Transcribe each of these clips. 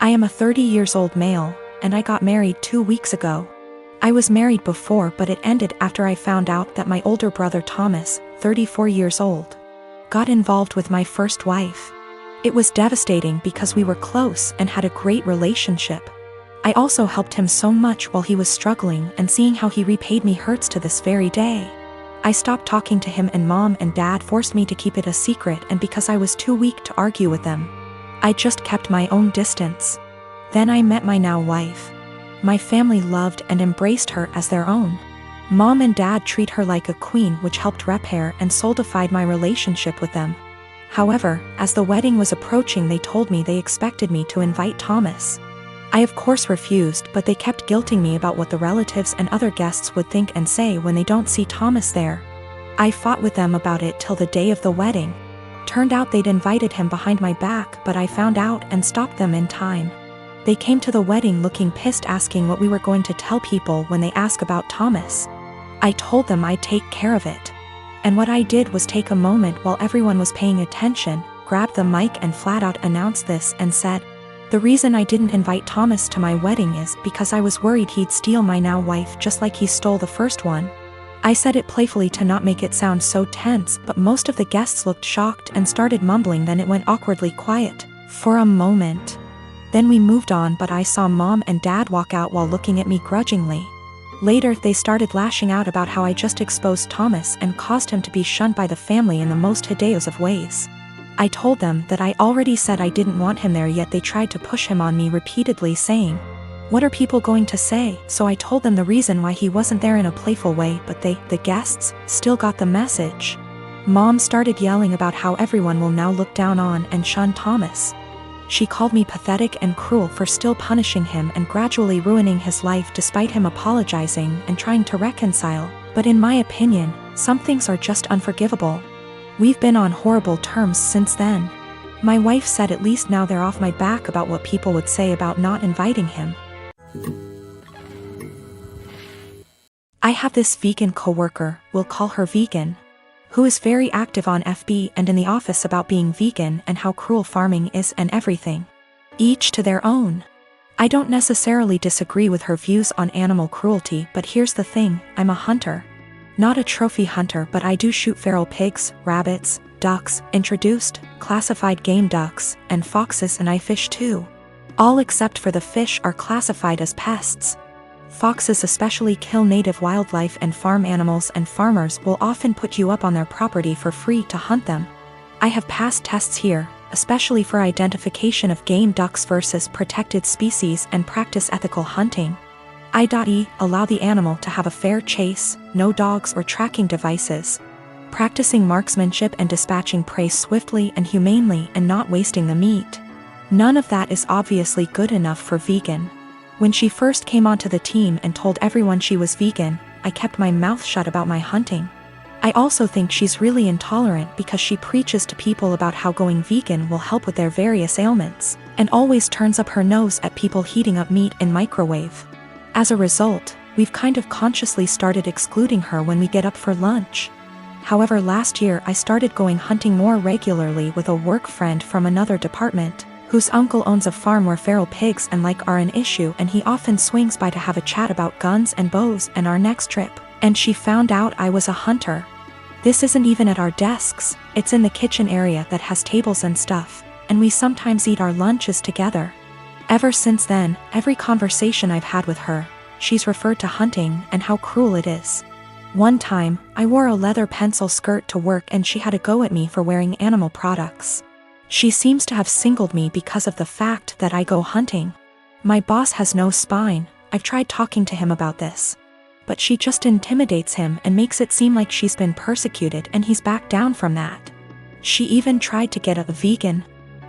I am a 30 years old male, and I got married 2 weeks ago. I was married before, but it ended after I found out that my older brother Thomas, 34 years old, got involved with my first wife. It was devastating because we were close and had a great relationship. I also helped him so much while he was struggling, and seeing how he repaid me hurts to this very day. I stopped talking to him, and Mom and Dad forced me to keep it a secret, and because I was too weak to argue with them, I just kept my own distance. Then I met my now wife. My family loved and embraced her as their own. Mom and Dad treat her like a queen, which helped repair and solidified my relationship with them. However, as the wedding was approaching, they told me they expected me to invite Thomas. I of course refused, but they kept guilting me about what the relatives and other guests would think and say when they don't see Thomas there. I fought with them about it till the day of the wedding. Turned out they'd invited him behind my back, but I found out and stopped them in time. They came to the wedding looking pissed, asking what we were going to tell people when they ask about Thomas. I told them I'd take care of it. And what I did was take a moment while everyone was paying attention, grabbed the mic and flat out announced this and said, "The reason I didn't invite Thomas to my wedding is because I was worried he'd steal my now wife just like he stole the first one." I said it playfully to not make it sound so tense, but most of the guests looked shocked and started mumbling. Then it went awkwardly quiet for a moment. Then we moved on, but I saw Mom and Dad walk out while looking at me grudgingly. Later they started lashing out about how I just exposed Thomas and caused him to be shunned by the family in the most hideous of ways. I told them that I already said I didn't want him there, yet they tried to push him on me repeatedly, saying, "What are people going to say?" So I told them the reason why he wasn't there in a playful way, but they, the guests, still got the message. Mom started yelling about how everyone will now look down on and shun Thomas. She called me pathetic and cruel for still punishing him and gradually ruining his life despite him apologizing and trying to reconcile. But in my opinion, some things are just unforgivable. We've been on horrible terms since then. My wife said at least now they're off my back about what people would say about not inviting him. I have this vegan coworker, we'll call her Vegan, who is very active on FB and in the office about being vegan and how cruel farming is and everything. Each to their own. I don't necessarily disagree with her views on animal cruelty, but here's the thing, I'm a hunter. Not a trophy hunter, but I do shoot feral pigs, rabbits, ducks, introduced, classified game ducks, and foxes, and I fish too. All except for the fish are classified as pests. Foxes especially kill native wildlife and farm animals, and farmers will often put you up on their property for free to hunt them. I have passed tests here, especially for identification of game ducks versus protected species, and practice ethical hunting. I.e. allow the animal to have a fair chase, no dogs or tracking devices. Practicing marksmanship and dispatching prey swiftly and humanely and not wasting the meat. None of that is obviously good enough for Vegan. When she first came onto the team and told everyone she was vegan, I kept my mouth shut about my hunting. I also think she's really intolerant because she preaches to people about how going vegan will help with their various ailments, and always turns up her nose at people heating up meat in microwave. As a result, we've kind of consciously started excluding her when we get up for lunch. However, last year I started going hunting more regularly with a work friend from another department, whose uncle owns a farm where feral pigs and like are an issue, and he often swings by to have a chat about guns and bows and our next trip. And she found out I was a hunter. This isn't even at our desks, it's in the kitchen area that has tables and stuff, and we sometimes eat our lunches together. Ever since then, every conversation I've had with her, she's referred to hunting and how cruel it is. One time, I wore a leather pencil skirt to work and she had a go at me for wearing animal products. She seems to have singled me because of the fact that I go hunting. My boss has no spine, I've tried talking to him about this. But she just intimidates him and makes it seem like she's been persecuted, and he's backed down from that. She even tried to get a vegan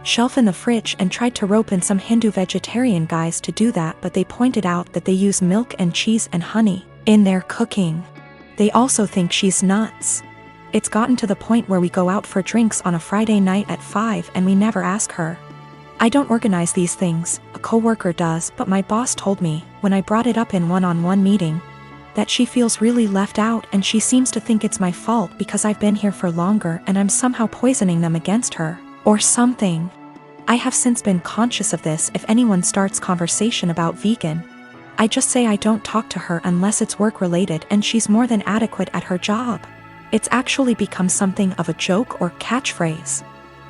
shelf in the fridge and tried to rope in some Hindu vegetarian guys to do that, but they pointed out that they use milk and cheese and honey in their cooking. They also think she's nuts. It's gotten to the point where we go out for drinks on a Friday night at 5 and we never ask her. I don't organize these things, a coworker does, but my boss told me, when I brought it up in one-on-one meeting, that she feels really left out and she seems to think it's my fault because I've been here for longer and I'm somehow poisoning them against her, or something. I have since been conscious of this. If anyone starts conversation about vegan, I just say I don't talk to her unless it's work-related and she's more than adequate at her job. It's actually become something of a joke or catchphrase.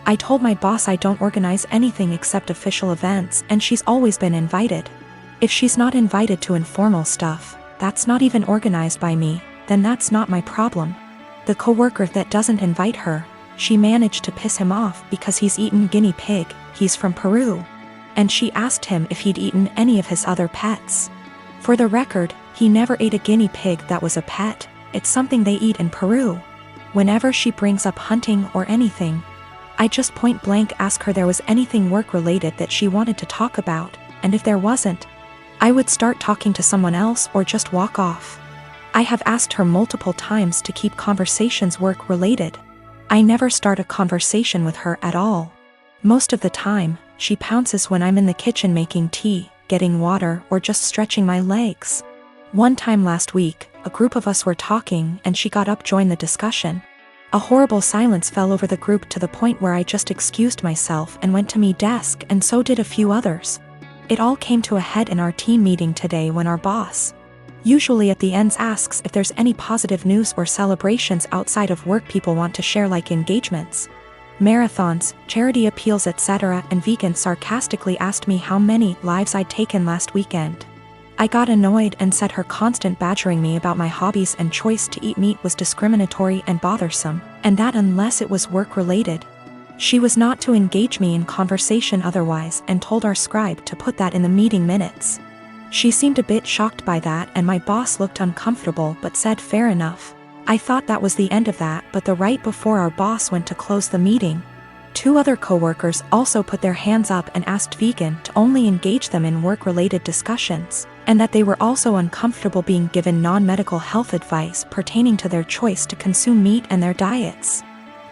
I told my boss I don't organize anything except official events, and she's always been invited. If she's not invited to informal stuff, that's not even organized by me, then that's not my problem. The coworker that doesn't invite her, she managed to piss him off because he's eaten guinea pig. He's from Peru. And she asked him if he'd eaten any of his other pets. For the record, he never ate a guinea pig that was a pet. It's something they eat in Peru. Whenever she brings up hunting or anything, I just point blank ask her there was anything work-related that she wanted to talk about, and if there wasn't, I would start talking to someone else or just walk off. I have asked her multiple times to keep conversations work-related. I never start a conversation with her at all. Most of the time, she pounces when I'm in the kitchen making tea, getting water, or just stretching my legs. One time last week, a group of us were talking and she got up to join the discussion. A horrible silence fell over the group to the point where I just excused myself and went to my desk, and so did a few others. It all came to a head in our team meeting today when our boss, usually at the ends, asks if there's any positive news or celebrations outside of work people want to share, like engagements, marathons, charity appeals, etc., and vegan sarcastically asked me how many lives I'd taken last weekend. I got annoyed and said her constant badgering me about my hobbies and choice to eat meat was discriminatory and bothersome, and that unless it was work-related, she was not to engage me in conversation otherwise, and told our scribe to put that in the meeting minutes. She seemed a bit shocked by that, and my boss looked uncomfortable but said fair enough. I thought that was the end of that, but the right before our boss went to close the meeting, 2 other coworkers also put their hands up and asked vegan to only engage them in work-related discussions, and that they were also uncomfortable being given non-medical health advice pertaining to their choice to consume meat and their diets.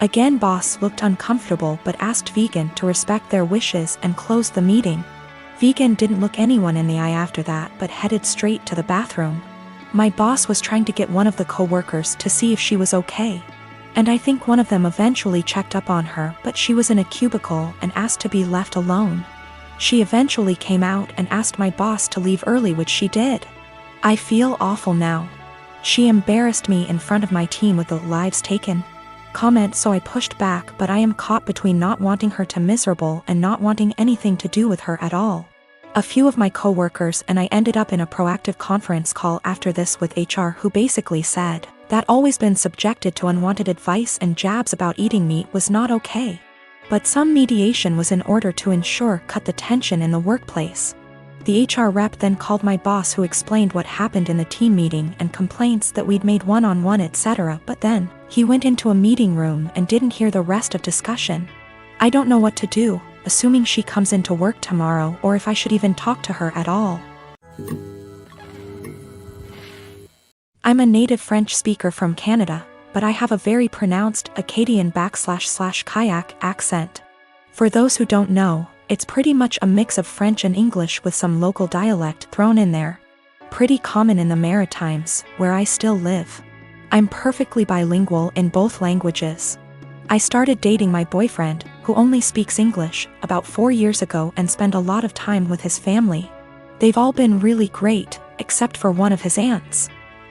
Again, boss looked uncomfortable but asked vegan to respect their wishes and closed the meeting. Vegan didn't look anyone in the eye after that but headed straight to the bathroom. My boss was trying to get one of the co-workers to see if she was okay, and I think one of them eventually checked up on her, but she was in a cubicle and asked to be left alone. She eventually came out and asked my boss to leave early, which she did. I feel awful now. She embarrassed me in front of my team with the lives taken comment, so I pushed back, but I am caught between not wanting her to miserable and not wanting anything to do with her at all. A few of my coworkers and I ended up in a proactive conference call after this with HR, who basically said that always been subjected to unwanted advice and jabs about eating meat was not okay. But some mediation was in order to cut the tension in the workplace. The HR rep then called my boss, who explained what happened in the team meeting and complaints that we'd made one-on-one etc., but then he went into a meeting room and didn't hear the rest of discussion. I don't know what to do, assuming she comes into work tomorrow, or if I should even talk to her at all. I'm a native French speaker from Canada, but I have a very pronounced Acadian/kayak accent. For those who don't know, it's pretty much a mix of French and English with some local dialect thrown in there. Pretty common in the Maritimes, where I still live. I'm perfectly bilingual in both languages. I started dating my boyfriend, who only speaks English, about 4 years ago and spent a lot of time with his family. They've all been really great, except for one of his aunts.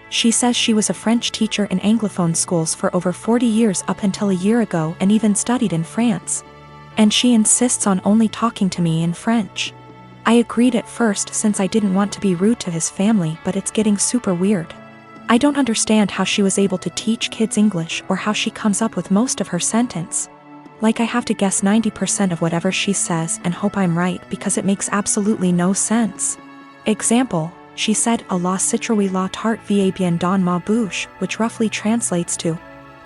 She says she was a French teacher in Anglophone schools for over 40 years up until a year ago and even studied in France. And she insists on only talking to me in French. I agreed at first since I didn't want to be rude to his family, but it's getting super weird. I don't understand how she was able to teach kids English or how she comes up with most of her sentence. Like I have to guess 90% of whatever she says and hope I'm right because it makes absolutely no sense. Example, she said a la citrouille la tarte va bien dans ma bouche, which roughly translates to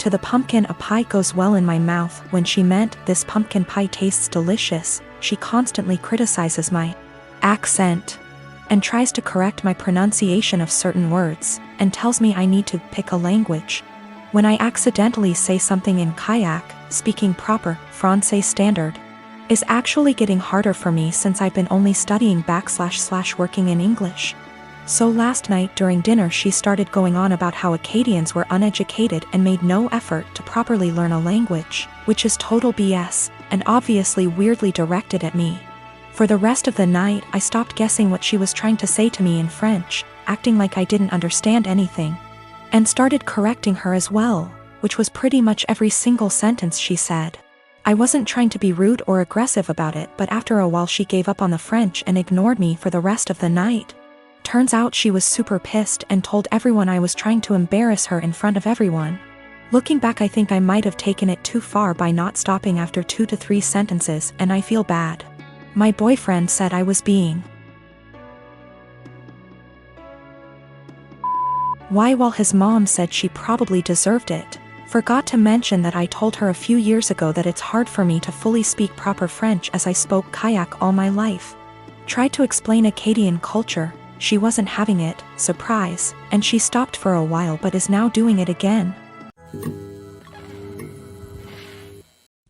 the pumpkin a pie goes well in my mouth, when she meant this pumpkin pie tastes delicious. She constantly criticizes my accent and tries to correct my pronunciation of certain words, and tells me I need to pick a language. When I accidentally say something in kayak, speaking proper Francais standard is actually getting harder for me since I've been only studying / working in English. So last night during dinner she started going on about how Acadians were uneducated and made no effort to properly learn a language, which is total BS, and obviously weirdly directed at me. For the rest of the night I stopped guessing what she was trying to say to me in French, acting like I didn't understand anything, and started correcting her as well, which was pretty much every single sentence she said. I wasn't trying to be rude or aggressive about it, but after a while she gave up on the French and ignored me for the rest of the night. Turns out she was super pissed and told everyone I was trying to embarrass her in front of everyone. Looking back, I think I might have taken it too far by not stopping after 2 to 3 sentences, and I feel bad. My boyfriend said I was being why, while his mom said she probably deserved it. Forgot to mention that I told her a few years ago that it's hard for me to fully speak proper French as I spoke Kayak all my life. Tried to explain Acadian culture, she wasn't having it, surprise, and she stopped for a while but is now doing it again.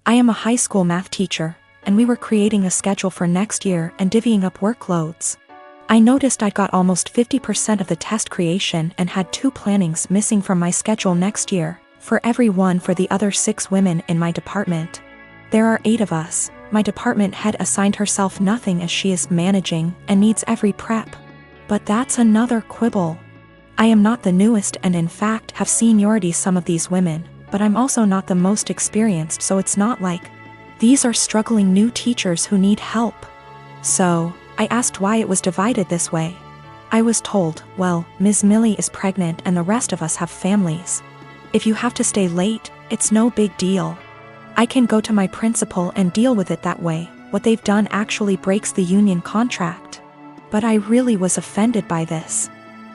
I am a high school math teacher, and we were creating a schedule for next year and divvying up workloads. I noticed I got almost 50% of the test creation and had 2 plannings missing from my schedule next year, for every one for the other 6 women in my department. There are 8 of us. My department head assigned herself nothing as she is managing and needs every prep. But that's another quibble. I am not the newest and in fact have seniority some of these women, but I'm also not the most experienced, so it's not like these are struggling new teachers who need help. So, I asked why it was divided this way. I was told, well, Ms. Millie is pregnant and the rest of us have families. If you have to stay late, it's no big deal. I can go to my principal and deal with it that way. What they've done actually breaks the union contract. But I really was offended by this.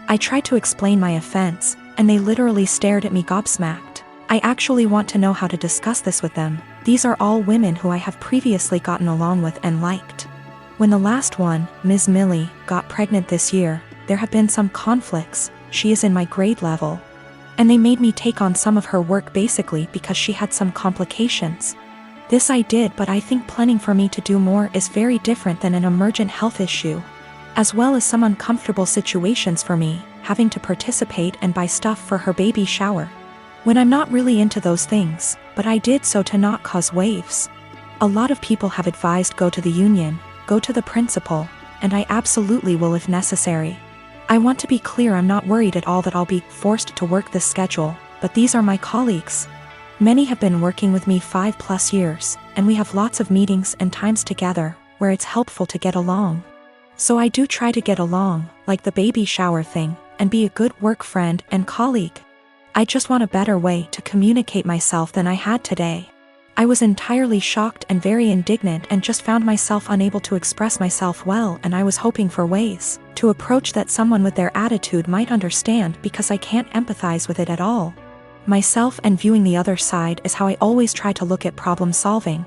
I tried to explain my offense, and they literally stared at me gobsmacked. I actually want to know how to discuss this with them. These are all women who I have previously gotten along with and liked. When the last one, Ms. Millie, got pregnant this year, there have been some conflicts. She is in my grade level. And they made me take on some of her work basically because she had some complications. This I did, but I think planning for me to do more is very different than an emergent health issue. As well as some uncomfortable situations for me, having to participate and buy stuff for her baby shower. When I'm not really into those things, but I did so to not cause waves. A lot of people have advised go to the union, go to the principal, and I absolutely will if necessary. I want to be clear, I'm not worried at all that I'll be forced to work this schedule, but these are my colleagues. Many have been working with me 5+ years, and we have lots of meetings and times together, where it's helpful to get along. So I do try to get along, like the baby shower thing, and be a good work friend and colleague. I just want a better way to communicate myself than I had today. I was entirely shocked and very indignant and just found myself unable to express myself well, and I was hoping for ways to approach that someone with their attitude might understand because I can't empathize with it at all. Myself and viewing the other side is how I always try to look at problem solving.